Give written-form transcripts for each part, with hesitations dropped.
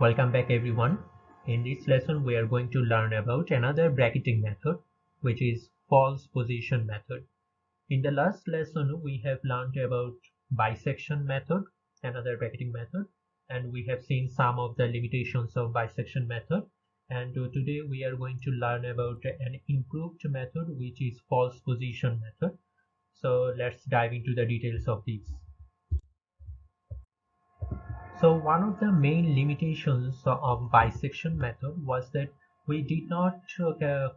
Welcome back everyone. In this lesson we are going to learn about another bracketing method, which is false position method. In the last lesson we have learned about bisection method, another bracketing method, and we have seen some of the limitations of bisection method, and today we are going to learn about an improved method, which is false position method. So let's dive into the details of this. So one of the main limitations of bisection method was that we did not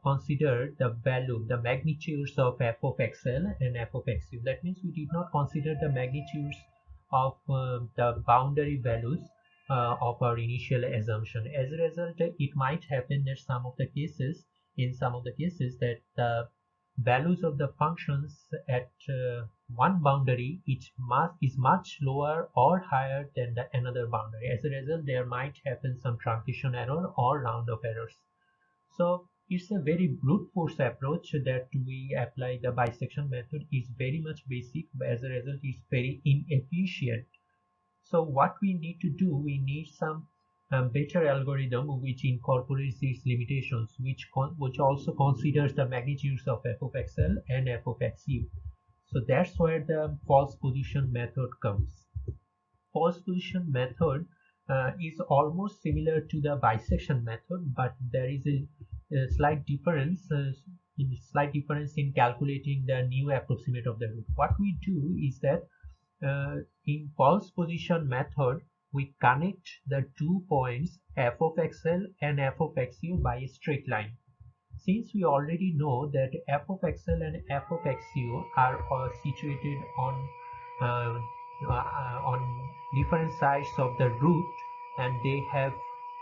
consider the value, the magnitudes of f of xl and f of xu. That means we did not consider the magnitudes of the boundary values of our initial assumption. As a result, it might happen that in some of the cases that the values of the functions at one boundary is much lower or higher than the another boundary. As a result, there might happen some transition error or round of errors. So it's a very brute force approach that we apply. The bisection method is very much basic, but as a result it's very inefficient. So what we need to do, we need some better algorithm which incorporates these limitations, which also considers the magnitudes of f of xl and f of xu. So that's where the false position method comes. False position method is almost similar to the bisection method, but there is a slight difference in calculating the new approximate of the root. What we do is that in false position method, we connect the 2 points f of xl and f of xu by a straight line. Since we already know that f of xl and f of xu are situated on different sides of the root, and they have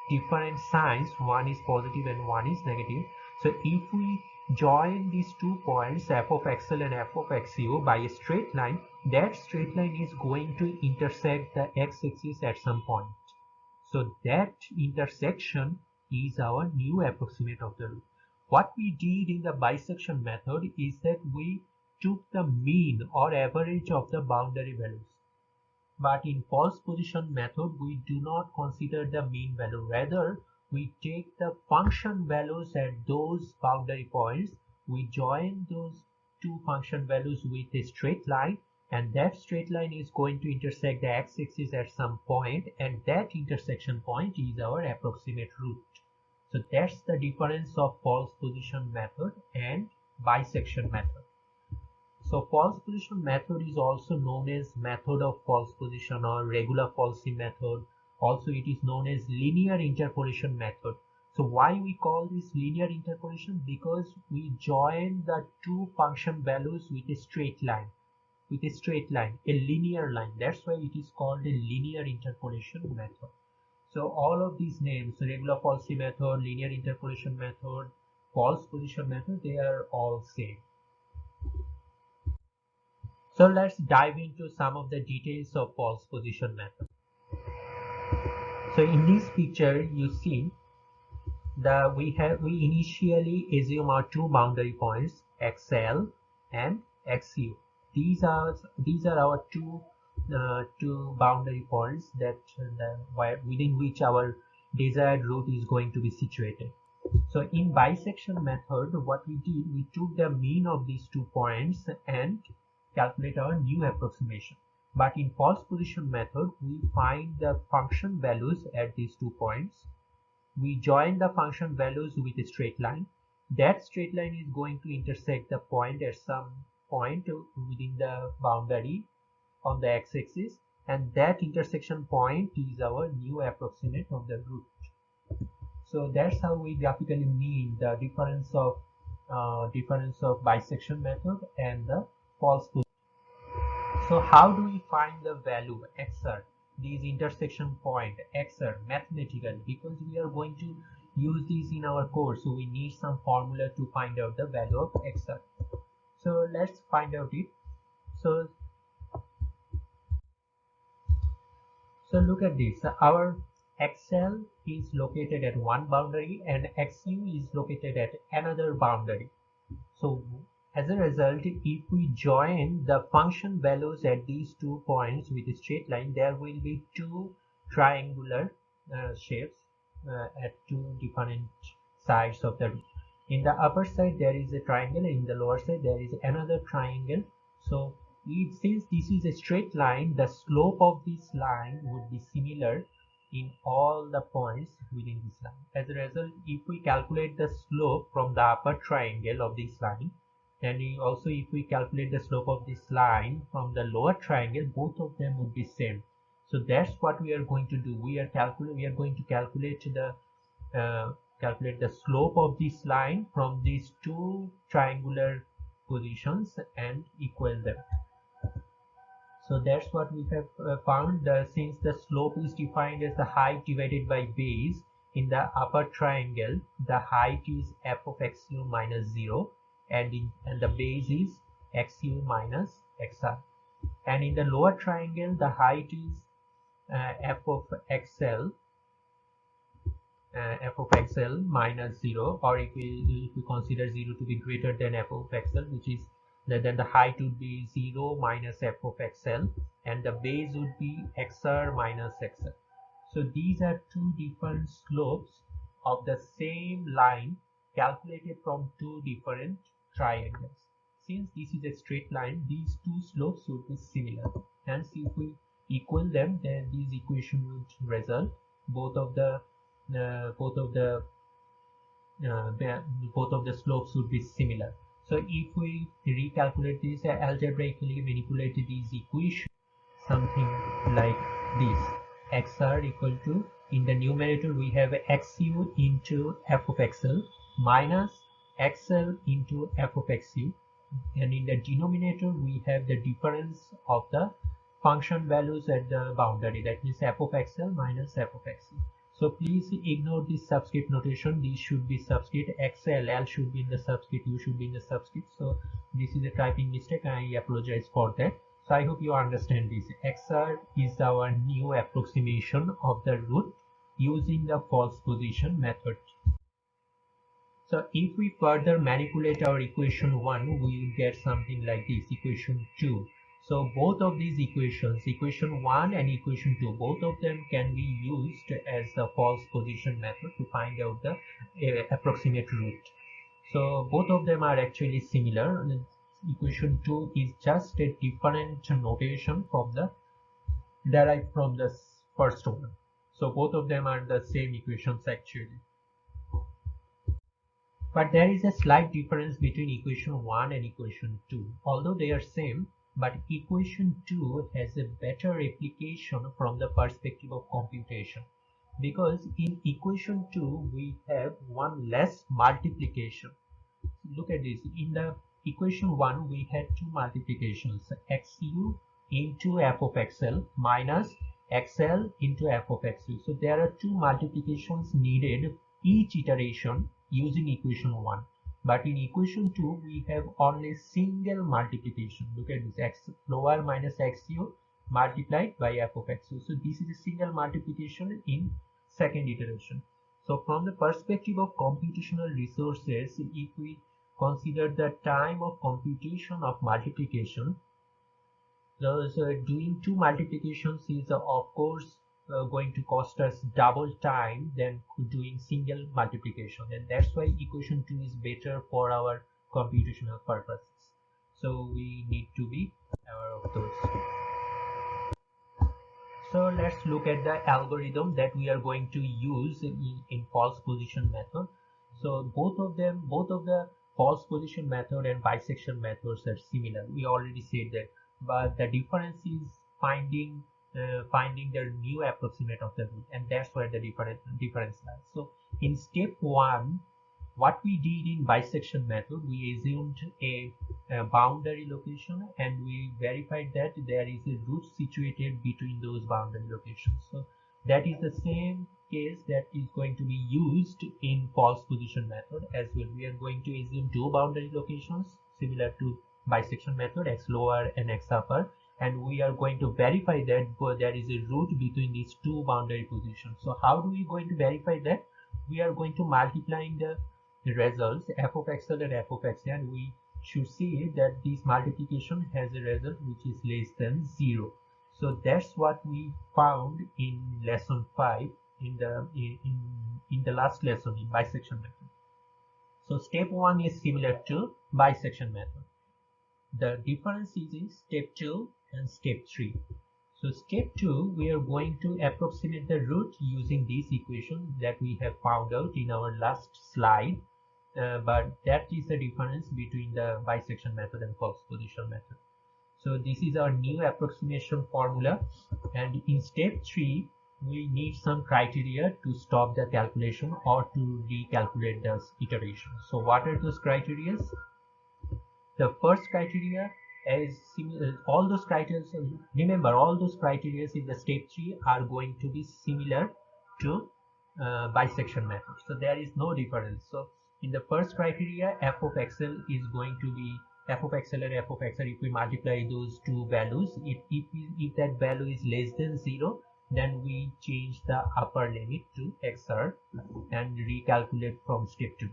different signs, one is positive and one is negative. So if we join these 2 points f of xl and f of xu by a straight line, that straight line is going to intersect the x-axis at some point. So that intersection is our new approximate of the root. What we did in the bisection method is that we took the mean or average of the boundary values. But in false position method, we do not consider the mean value. Rather, we take the function values at those boundary points. We join those two function values with a straight line, and that straight line is going to intersect the x-axis at some point, and that intersection point is our approximate root. So that's the difference of false position method and bisection method. So false position method is also known as method of false position or regular falsy method. Also it is known as linear interpolation method. So why we call this linear interpolation? Because we join the two function values with a straight line, a linear line. That's why it is called a linear interpolation method. So all of these names, regular falsy method, linear interpolation method, false position method, they are all same. So let's dive into some of the details of false position method. So in this picture you see that we initially assume our two boundary points xl and xu. These are our two boundary points that within which our desired root is going to be situated. So in bisection method, what we did, we took the mean of these 2 points and calculate our new approximation. But in false position method, we find the function values at these 2 points. We join the function values with a straight line. That straight line is going to intersect the point at some point within the boundary on the x-axis, and that intersection point is our new approximate of the root. So that's how we graphically mean the difference of bisection method and the false position. So how do we find the value xr, this intersection point xr, mathematically? Because we are going to use this in our course, so we need some formula to find out the value of xr. So let's find out it. So look at this. Our xl is located at one boundary and xu is located at another boundary. So as a result, if we join the function values at these 2 points with a straight line, there will be two triangular shapes at two different sides of the root. In the upper side there is a triangle, in the lower side there is another triangle. So since this is a straight line, the slope of this line would be similar in all the points within this line. As a result, if we calculate the slope from the upper triangle of this line, and also if we calculate the slope of this line from the lower triangle, both of them would be same. So that's what we are going to do. We are going to calculate the slope of this line from these two triangular positions and equal them. So that's what we have found. Since the slope is defined as the height divided by base, in the upper triangle the height is f of xu minus 0, and the base is xu minus xr. And in the lower triangle the height is f of xl minus 0, or if we consider 0 to be greater than f of xl, which is then the height would be 0 minus f of xl, and the base would be xr minus xl. So these are two different slopes of the same line calculated from two different triangles. Since this is a straight line, these two slopes would be similar. Hence, if we equal them, then this equation would result. Both of the slopes would be similar. So if we recalculate this algebraically, manipulate these equations, something like this: xr equal to, in the numerator we have xu into f of xl minus xl into f of xu, and in the denominator we have the difference of the function values at the boundary, that means f of xl minus f of xu. So please ignore this subscript notation. This should be subscript xl, l should be in the subscript, u should be in the subscript. So this is a typing mistake, I apologize for that. So I hope you understand this. xr is our new approximation of the root using the false position method. So if we further manipulate our equation 1, we will get something like this, equation 2. So both of these equations, equation 1 and equation 2, both of them can be used as the false position method to find out the approximate root. So both of them are actually similar. Equation 2 is just a different notation from the derived from the first one. So both of them are the same equations actually. But there is a slight difference between equation 1 and equation 2. Although they are same, but equation 2 has a better application from the perspective of computation, because in equation 2 we have one less multiplication. Look at this. In the equation 1 we had two multiplications, xu into f of xl minus xl into f of xu. So there are two multiplications needed each iteration using equation 1. But in equation 2 we have only single multiplication. Look at this, x lower minus xu multiplied by f of xu. So this is a single multiplication in second iteration. So from the perspective of computational resources, if we consider the time of computation of multiplication, doing two multiplications is of course going to cost us double time than doing single multiplication, and that's why equation 2 is better for our computational purposes. So we need to be aware of those. So let's look at the algorithm that we are going to use in false position method. So both of the false position method and bisection methods are similar. We already said that, but the difference is finding the new approximate of the root, and that's where the difference lies. So in step 1, what we did in bisection method, we assumed a boundary location and we verified that there is a root situated between those boundary locations. So that is the same case that is going to be used in false position method as well. We are going to assume two boundary locations similar to bisection method, x lower and x upper, and we are going to verify that there is a root between these two boundary positions. So how do we going to verify that? We are going to multiplying the results f of xl and f of xl, and we should see that this multiplication has a result which is less than 0. So that's what we found in lesson 5 in the last lesson in bisection method. So step 1 is similar to bisection method. The difference is in step 2 and step 3. So step 2, we are going to approximate the root using this equation that we have found out in our last slide. But that is the difference between the bisection method and false position method. So this is our new approximation formula, and in step 3 we need some criteria to stop the calculation or to recalculate the iteration. So what are those criteria? The first criteria is all those criteria, remember all those criteria in the step 3 are going to be similar to bisection method, so there is no difference. So in the first criteria, f of xl is going to be f of xl and f of xr. If we multiply those two values, if that value is less than 0, then we change the upper limit to xr and recalculate from step 2.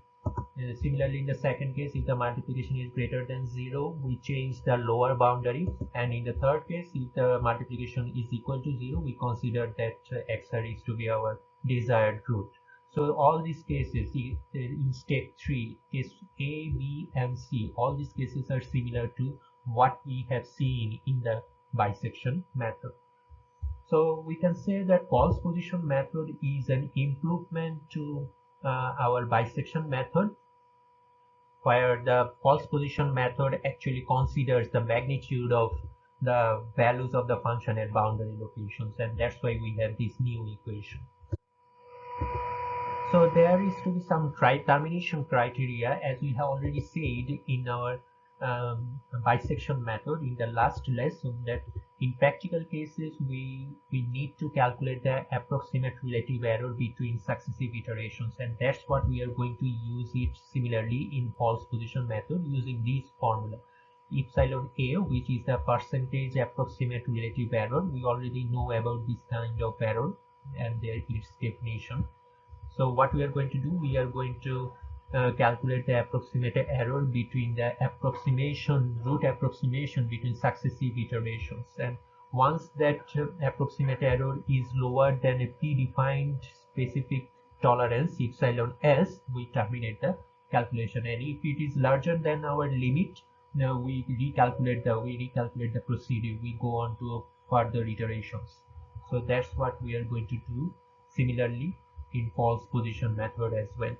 Similarly, in the second case, if the multiplication is greater than 0, we change the lower boundary, and in the third case, if the multiplication is equal to 0, we consider that xr is to be our desired root. So all these cases in step 3, case A, B and C, all these cases are similar to what we have seen in the bisection method. So we can say that false position method is an improvement to our bisection method, where the false position method actually considers the magnitude of the values of the function at boundary locations, and that's why we have this new equation. So there is to be some termination criteria, as we have already said in our bisection method in the last lesson, that in practical cases we need to calculate the approximate relative error between successive iterations, and that's what we are going to use it similarly in false position method using this formula. Epsilon A, which is the percentage approximate relative error. We already know about this kind of error and there its definition. So what we are going to do, we are going to calculate the approximate error between the root approximation between successive iterations, and once that approximate error is lower than a predefined specific tolerance epsilon s, we terminate the calculation, and if it is larger than our limit, now we recalculate the procedure, we go on to further iterations. So that's what we are going to do similarly in false position method as well.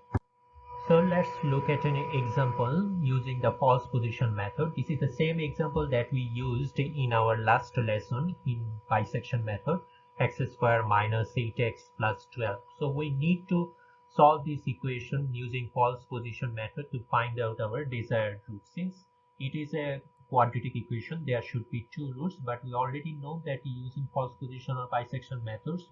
So let's look at an example using the false position method. This is the same example that we used in our last lesson in bisection method, x square minus 8x plus 12. So we need to solve this equation using false position method to find out our desired root. Since it is a quadratic equation, there should be two roots, but we already know that using false position or bisection methods,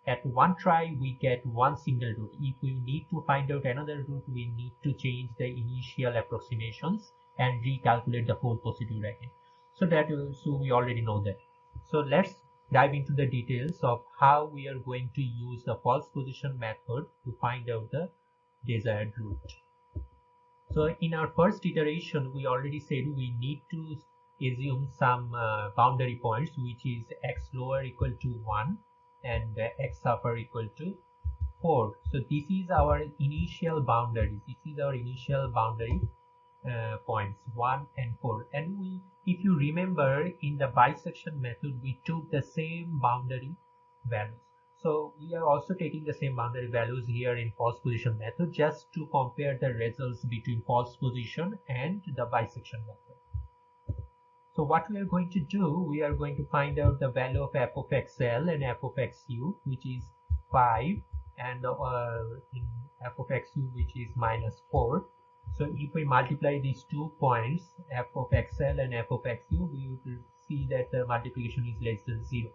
at one try we get one single root. If we need to find out another root, we need to change the initial approximations and recalculate the whole procedure again. So we already know that. So let's dive into the details of how we are going to use the false position method to find out the desired root. So in our first iteration, we already said we need to assume some boundary points, which is x lower equal to 1 and x upper equal to 4. So this is our initial boundary. This is our initial boundary points 1 and 4. And if you remember, in the bisection method, we took the same boundary values. So we are also taking the same boundary values here in false position method, just to compare the results between false position and the bisection method. So what we are going to do, we are going to find out the value of f of xl and f of xu, which is 5, and in f of xu, which is minus 4. So if we multiply these 2 points, f of xl and f of xu, we will see that the multiplication is less than 0.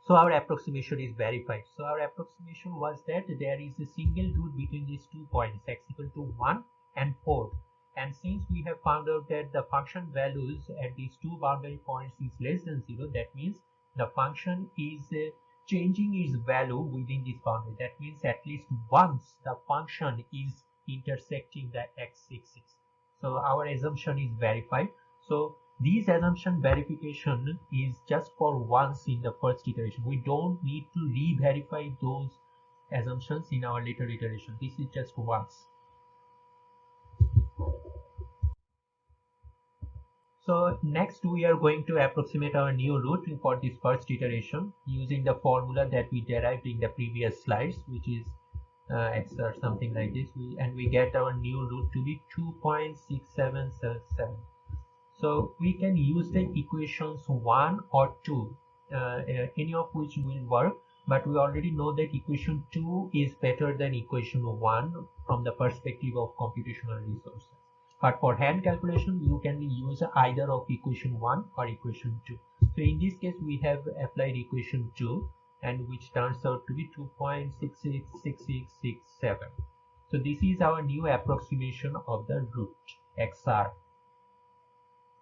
So our approximation is verified. So our approximation was that there is a single root between these 2 points, x equal to 1 and 4. And since we have found out that the function values at these 2 boundary points is less than 0, that means the function is changing its value within this boundary. That means at least once the function is intersecting the x-axis. So our assumption is verified. So this assumption verification is just for once in the first iteration. We don't need to re-verify those assumptions in our later iteration. This is just once. So next we are going to approximate our new root for this first iteration using the formula that we derived in the previous slides, which is x or something like this, and we get our new root to be 2.6777. So we can use the equations 1 or 2, any of which will work, but we already know that equation 2 is better than equation 1 from the perspective of computational resources. But for hand calculation, you can use either of equation 1 or equation 2. So in this case, we have applied equation 2, and which turns out to be 2.666667. So this is our new approximation of the root xr.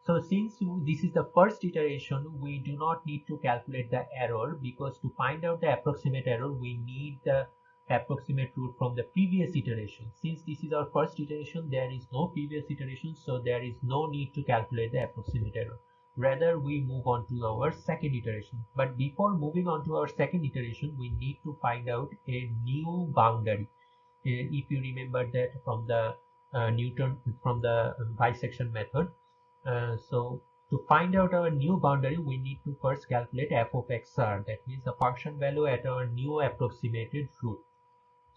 So since this is the first iteration, we do not need to calculate the error, because to find out the approximate error, we need the approximate root from the previous iteration. Since this is our first iteration, there is no previous iteration, so there is no need to calculate the approximate error. Rather, we move on to our second iteration. But before moving on to our second iteration, we need to find out a new boundary. If you remember that from the bisection method. So to find out our new boundary, we need to first calculate f of xr, that means the function value at our new approximated root.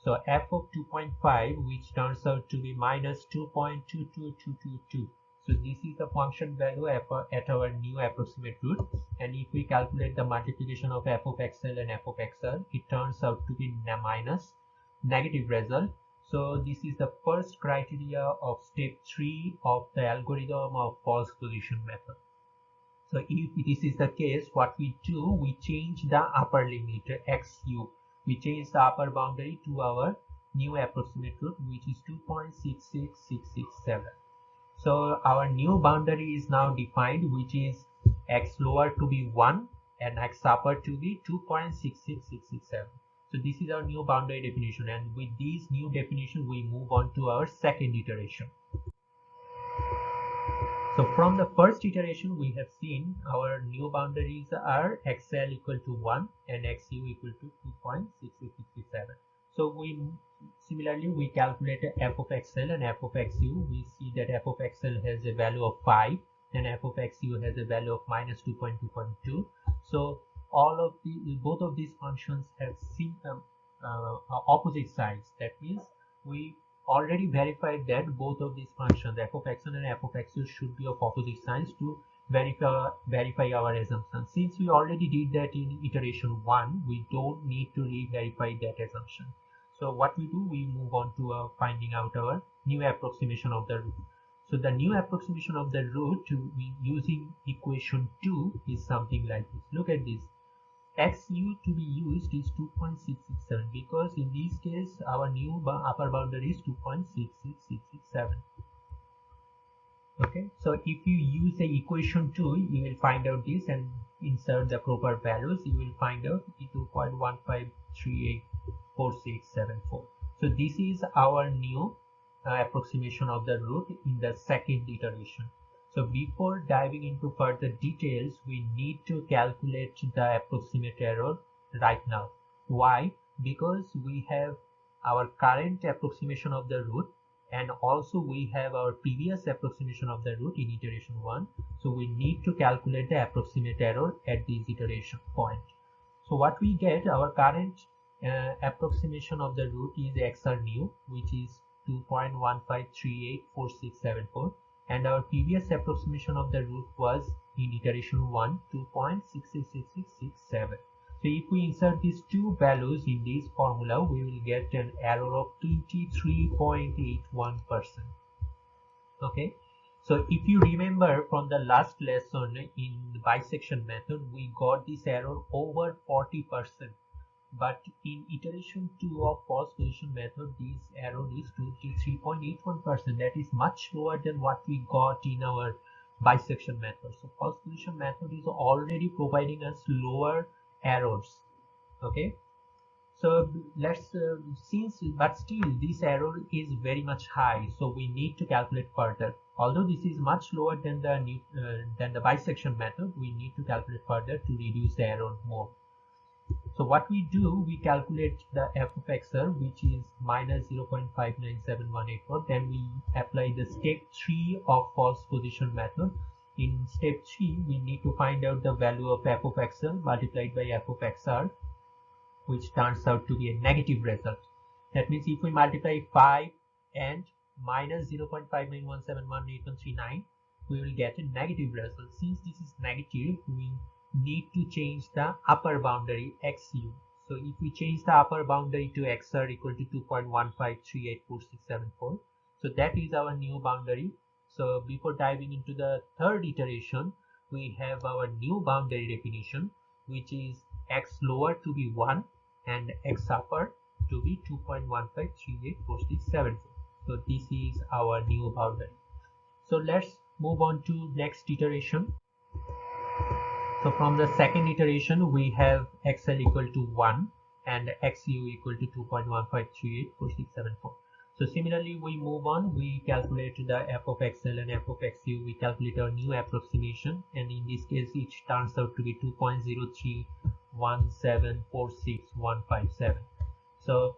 So f of 2.5, which turns out to be minus 2.22222. So this is the function value at our new approximate root, and if we calculate the multiplication of f of xl and f of xr, it turns out to be minus negative result. So this is the first criteria of step 3 of the algorithm of false position method. So if this is the case, what we do, we change the upper limit xu. We change the upper boundary to our new approximate root, which is 2.66667. So our new boundary is now defined, which is x lower to be 1 and x upper to be 2.66667. So this is our new boundary definition, and with these new definition we move on to our second iteration. So from the first iteration, we have seen our new boundaries are xl equal to 1 and xu equal to 2.6667. So similarly we calculate f of xl and f of xu. We see that f of xl has a value of 5 and f of xu has a value of minus 2.2.2. So both of these functions have opposite sides. That means we already verified that both of these functions, f of xl and f of xu, should be of opposite signs to verify our assumption. Since we already did that in iteration 1, we don't need to re-verify that assumption. So what we do, we move on to finding out our new approximation of the root. So the new approximation of the root using equation 2 is something like this. Look at this. xu to be used is 2.667, because in this case our new upper boundary is 2.66667. Okay, so if you use the equation 2, you will find out this and insert the proper values. You will find out 2.15384674. So this is our new approximation of the root in the second iteration. So before diving into further details, we need to calculate the approximate error right now. Why? Because we have our current approximation of the root, and also we have our previous approximation of the root in iteration 1. So we need to calculate the approximate error at this iteration point. So what we get, our current approximation of the root is xr new, which is 2.15384674. and our previous approximation of the root was in iteration 1 2.66667. So if we insert these two values in this formula, we will get an error of 23.81%. Okay, so if you remember from the last lesson in the bisection method, we got this error over 40%. But in iteration 2 of false position method, this error is 23.81%. That is much lower than what we got in our bisection method. So false position method is already providing us lower errors. Okay, so let's but still this error is very much high, so we need to calculate further. Although this is much lower than the bisection method, we need to calculate further to reduce the error more. So what we do, we calculate the f of xr, which is minus 0.597184. Then we apply the step 3 of false position method. In step 3, we need to find out the value of f of xl multiplied by f of xr, which turns out to be a negative result. That means if we multiply 5 and minus 0.59171839, we will get a negative result. Since this is negative, we need to change the upper boundary xu. So if we change the upper boundary to xr equal to 2.1538467, so that is our new boundary. So before diving into the third iteration, we have our new boundary definition, which is x lower to be 1 and x upper to be 2.1538467. So this is our new boundary. So let's move on to next iteration. So from the second iteration, we have xl equal to 1 and xu equal to 2.1538467. So similarly, we move on, we calculate the f of xl and f of xu, we calculate our new approximation, and in this case it turns out to be 2.031746157. So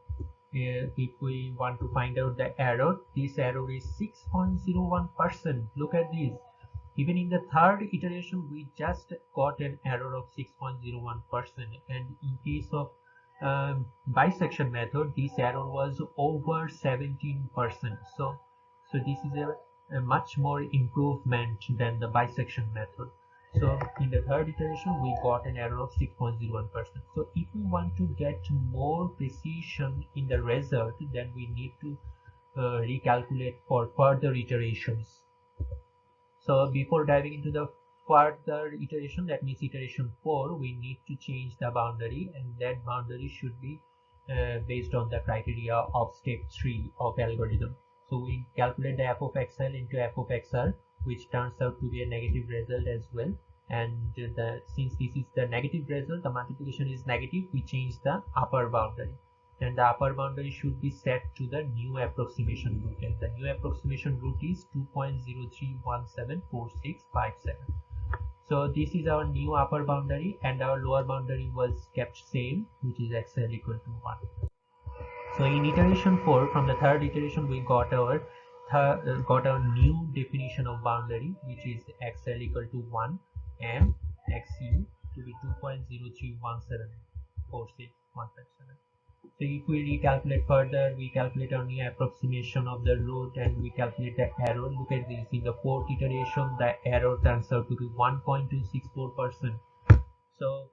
if we want to find out the error, this error is 6.01%. Look at this. Even in the third iteration, we just got an error of 6.01%, and in case of bisection method, this error was over 17%. So this is a much more improvement than the bisection method. So in the third iteration, we got an error of 6.01%. So if we want to get more precision in the result, then we need to recalculate for further iterations. So before diving into the further iteration, that means iteration 4, we need to change the boundary, and that boundary should be based on the criteria of step 3 of algorithm. So we calculate the f of xl into f of xr, which turns out to be a negative result as well. And since this is the negative result, the multiplication is negative, we change the upper boundary. And the upper boundary should be set to the new approximation root, and the new approximation root is 2.03174657. So this is our new upper boundary, and our lower boundary was kept same, which is xl equal to 1. So in iteration 4, from the third iteration, we got our new definition of boundary, which is xl equal to 1 and xu to be 2.031746157. So if we recalculate further, we calculate our new approximation of the root, and we calculate the error. Look at this. In the fourth iteration, the error turns out to be 1.264%. So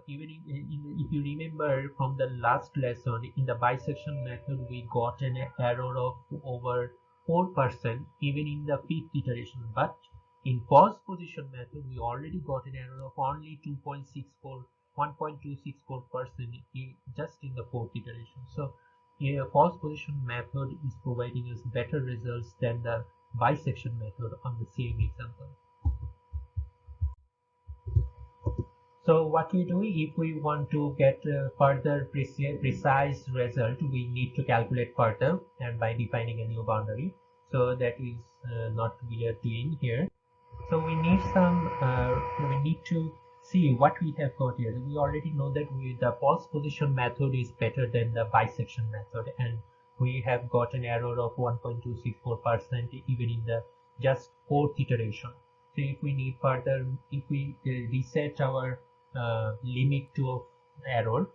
even if you remember from the last lesson, in the bisection method, we got an error of over 4% even in the fifth iteration. But in false position method, we already got an error of only 1.264% just in the fourth iteration. So a false position method is providing us better results than the bisection method on the same example. So what we do, if we want to get further precise result, we need to calculate further, and by defining a new boundary. So that is not we are doing here. So we need to see what we have got here. We already know that the false position method is better than the bisection method, and we have got an error of 1.264% even in the just fourth iteration. So if we need further, if we reset our limit to error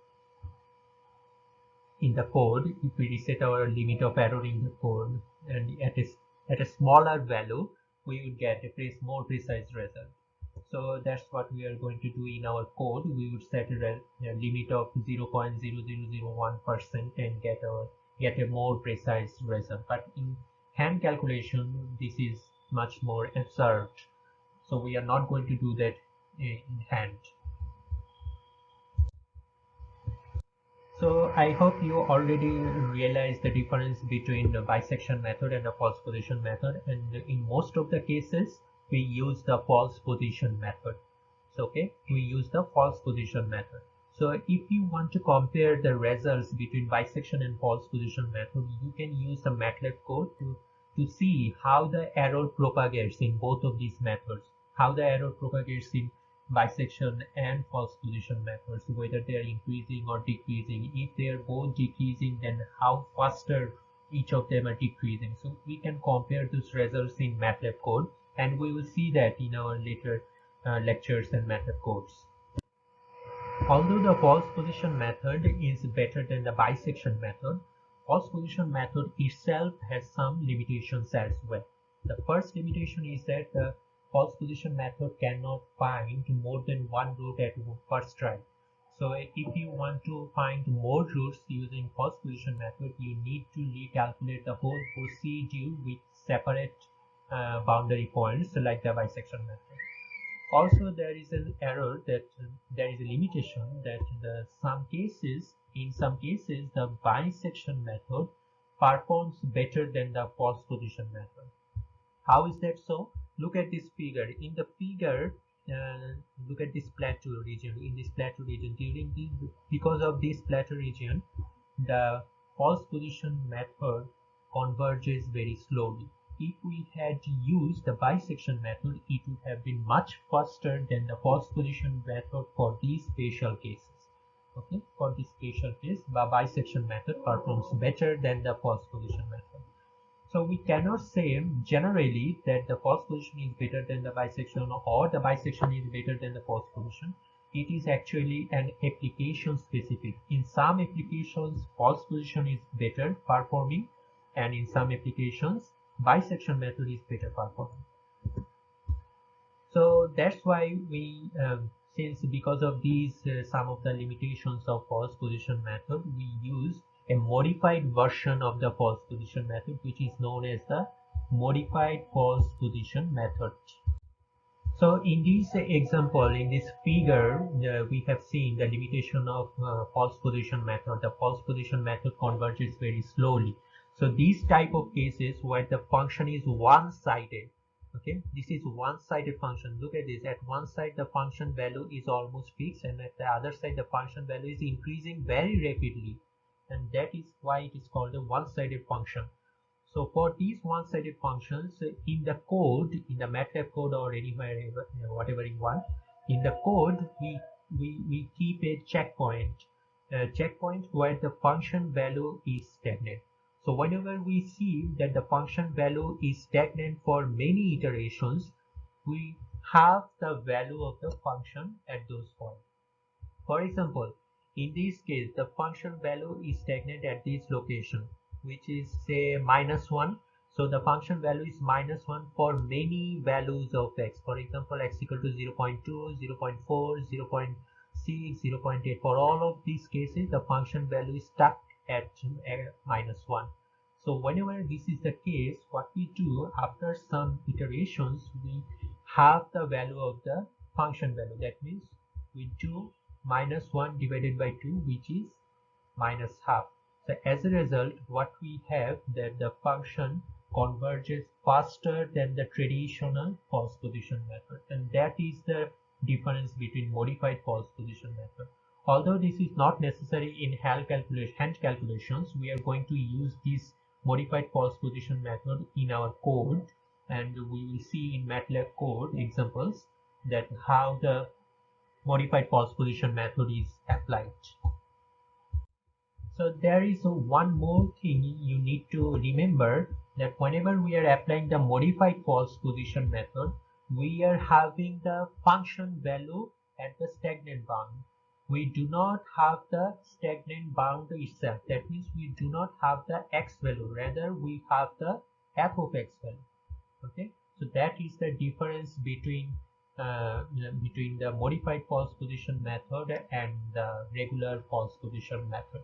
in the code, if we reset our limit of error in the code, and at a smaller value, we will get a more precise result. So that's what we are going to do in our code. We would set a limit of 0.0001% and get a more precise result. But in hand calculation, this is much more absurd. So we are not going to do that in hand. So I hope you already realize the difference between the bisection method and the false position method, and in most of the cases we use the false position method. So okay, we use the false position method. So if you want to compare the results between bisection and false position method, you can use the MATLAB code to see how the error propagates in both of these methods, how the error propagates in bisection and false position methods, whether they are increasing or decreasing. If they are both decreasing, then how faster each of them are decreasing. So we can compare those results in MATLAB code, and we will see that in our later lectures and MATLAB codes. Although the false position method is better than the bisection method, false position method itself has some limitations as well. The first limitation is that the false position method cannot find more than one root at first try. So if you want to find more roots using false position method, you need to recalculate the whole procedure with separate boundary points like the bisection method. Also, there is an error that there is a limitation that in some cases, the bisection method performs better than the false position method. How is that so? Look at this figure. In the figure, look at this plateau region. In this plateau region, because of this plateau region, the false position method converges very slowly. If we had used the bisection method, it would have been much faster than the false position method for these special cases. Okay, for this special case, the bisection method performs better than the false position method. So we cannot say generally that the false position is better than the bisection or the bisection is better than the false position. It is actually an application specific. In some applications, false position is better performing, and in some applications, bisection method is better performing. So that's why we, since because of these some of the limitations of false position method, we use a modified version of the false position method, which is known as the modified false position method. So in this example, in this figure, we have seen the limitation of false position method. The false position method converges very slowly. So these type of cases where the function is one-sided, okay, this is one-sided function. Look at this. At one side, the function value is almost fixed, and at the other side, the function value is increasing very rapidly, and that is why it is called a one-sided function. So for these one-sided functions, in the code, in the MATLAB code or anywhere, whatever you want, in the code we keep a checkpoint where the function value is stagnant. So whenever we see that the function value is stagnant for many iterations, we have the value of the function at those points. For example, in this case, the function value is stagnant at this location, which is say -1. So the function value is -1 for many values of x. For example, x equal to 0.2, 0.4, 0.6, 0.8. For all of these cases, the function value is stuck at -1. So whenever this is the case, what we do after some iterations, we have the value of the function value. That means we do -1 divided by 2, which is -half. So as a result, what we have that the function converges faster than the traditional false position method, and that is the difference between modified false position method. Although this is not necessary in hand calculations, we are going to use this modified false position method in our code, and we will see in MATLAB code examples that how the modified false position method is applied. So there is one more thing you need to remember, that whenever we are applying the modified false position method, we are having the function value at the stagnant bound. We do not have the stagnant bound itself. That means we do not have the x value, rather we have the f of x value. Okay, so that is the difference between the modified false position method and the regular false position method.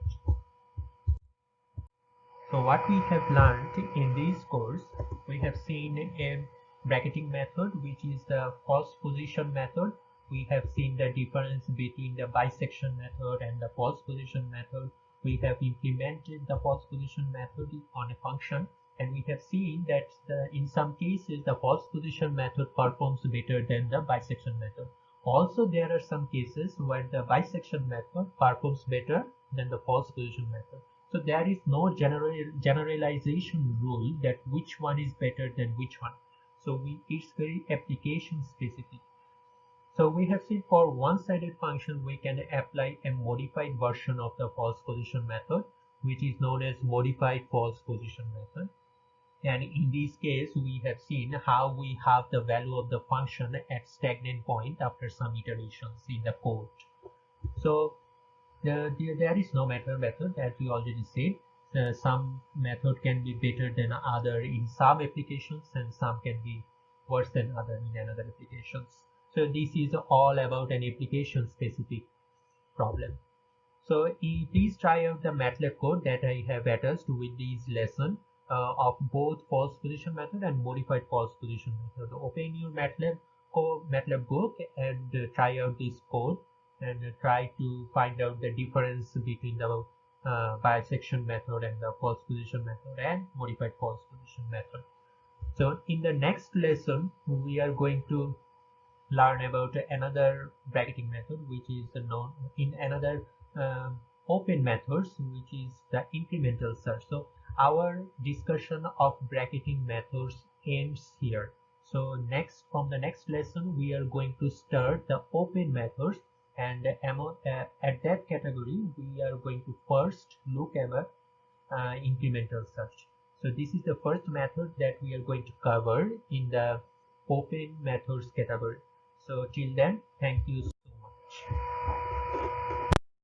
So what we have learned in this course, we have seen a bracketing method, which is the false position method. We have seen the difference between the bisection method and the false position method. We have implemented the false position method on a function, and we have seen that in some cases the false position method performs better than the bisection method. Also, there are some cases where the bisection method performs better than the false position method. So there is no generalization rule that which one is better than which one. So it's very application specific. So we have seen for one-sided function we can apply a modified version of the false position method, which is known as modified false position method. And in this case we have seen how we have the value of the function at stagnant point after some iterations in the code. So there is no better method, as we already said. Some method can be better than other in some applications, and some can be worse than other in another applications. So this is all about an application specific problem. So please try out the MATLAB code that I have attached with this lesson of both false position method and modified false position method. Open your MATLAB book and try out this code and try to find out the difference between the bisection method and the false position method and modified false position method. So in the next lesson we are going to learn about another bracketing method, which is known in another open methods, which is the incremental search. So our discussion of bracketing methods ends here. So from the next lesson we are going to start the open methods, and at that category we are going to first look at incremental search. So this is the first method that we are going to cover in the open methods category. So till then, thank you so much.